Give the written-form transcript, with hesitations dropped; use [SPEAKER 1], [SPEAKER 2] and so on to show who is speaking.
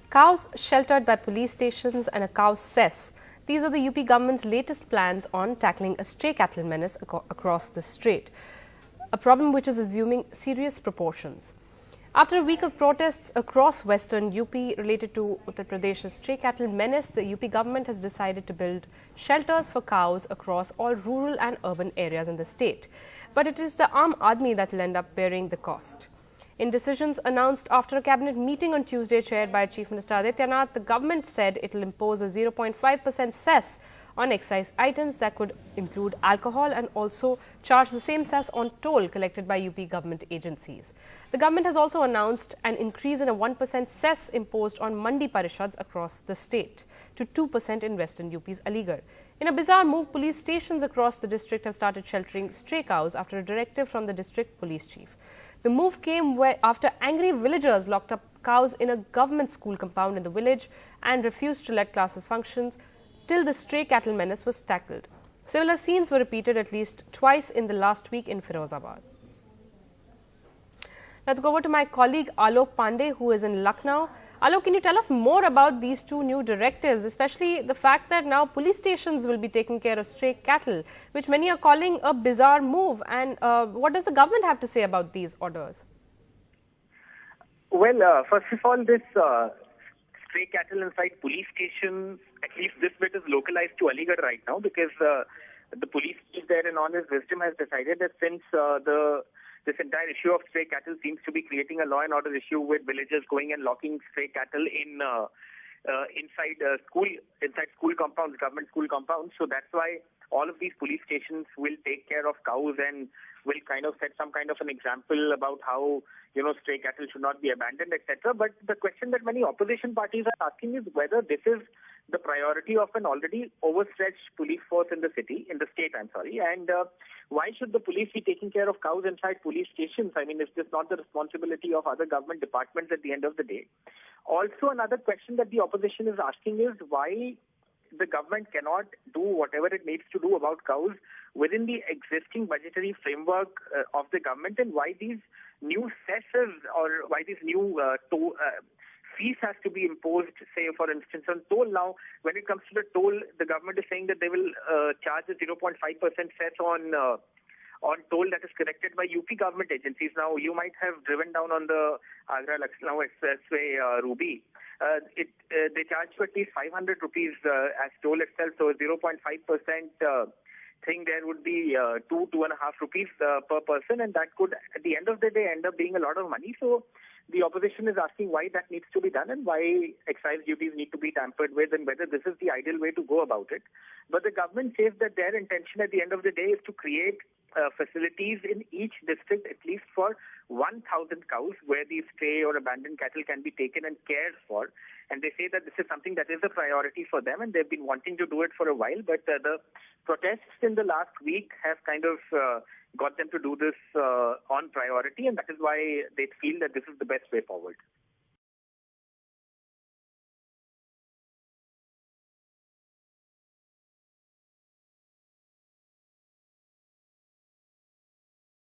[SPEAKER 1] Cows sheltered by police stations and a cow cess. These are the UP government's latest plans on tackling a stray cattle menace across the state, a problem which is assuming serious proportions. After a week of protests across western UP related to Uttar Pradesh's stray cattle menace, the UP government has decided to build shelters for cows across all rural and urban areas in the state. But it is the Aam Aadmi that will end up bearing the cost. In decisions announced after a cabinet meeting on Tuesday chaired by Chief Minister Adityanath, the government said it will impose a 0.5% cess on excise items that could include alcohol and also charge the same cess on toll collected by UP government agencies. The government has also announced an increase in a 1% cess imposed on mandi parishads across the state to 2% in western UP's Aligarh. In a bizarre move, police stations across the district have started sheltering stray cows after a directive from the district police chief. The move came after angry villagers locked up cows in a government school compound in the village and refused to let classes function till the stray cattle menace was tackled. Similar scenes were repeated at least twice in the last week in Firozabad. Let's go over to my colleague Alok Pandey, who is in Lucknow. Alok, can you tell us more about these two new directives, especially the fact that now police stations will be taking care of stray cattle, which many are calling a bizarre move? And what does the government have to say about these orders?
[SPEAKER 2] Well, first of all, this stray cattle inside police stations, at least this bit is localized to Aligarh right now, because the police chief there in all his wisdom has decided that since this entire issue of stray cattle seems to be creating a law and order issue with villagers going and locking stray cattle in inside school compounds, government school compounds. So that's why all of these police stations will take care of cows and will kind of set some kind of an example about how, stray cattle should not be abandoned, etc. But the question that many opposition parties are asking is whether this is the priority of an already overstretched police force in the state, and why should the police be taking care of cows inside police stations? I mean, is this not the responsibility of other government departments at the end of the day? Also, another question that the opposition is asking is why the government cannot do whatever it needs to do about cows within the existing budgetary framework of the government, and why these new cesses or why these new fees has to be imposed, say, for instance, on toll. Now, when it comes to the toll, the government is saying that they will charge a 0.5% cess on toll that is collected by UP government agencies. Now, you might have driven down on the Agra-Lucknow Expressway, Ruby. They charge you at least 500 rupees as toll itself, so 0.5% thing there would be 2.5 rupees per person, and that could, at the end of the day, end up being a lot of money. So the opposition is asking why that needs to be done and why excise duties need to be tampered with and whether this is the ideal way to go about it. But the government says that their intention at the end of the day is to create facilities in each district, at least for 1,000 cows, where these stray or abandoned cattle can be taken and cared for. And they say that this is something that is a priority for them, and they've been wanting to do it for a while. But the protests in the last week have kind of got them to do this on priority, and that is why they feel that this is the best way forward.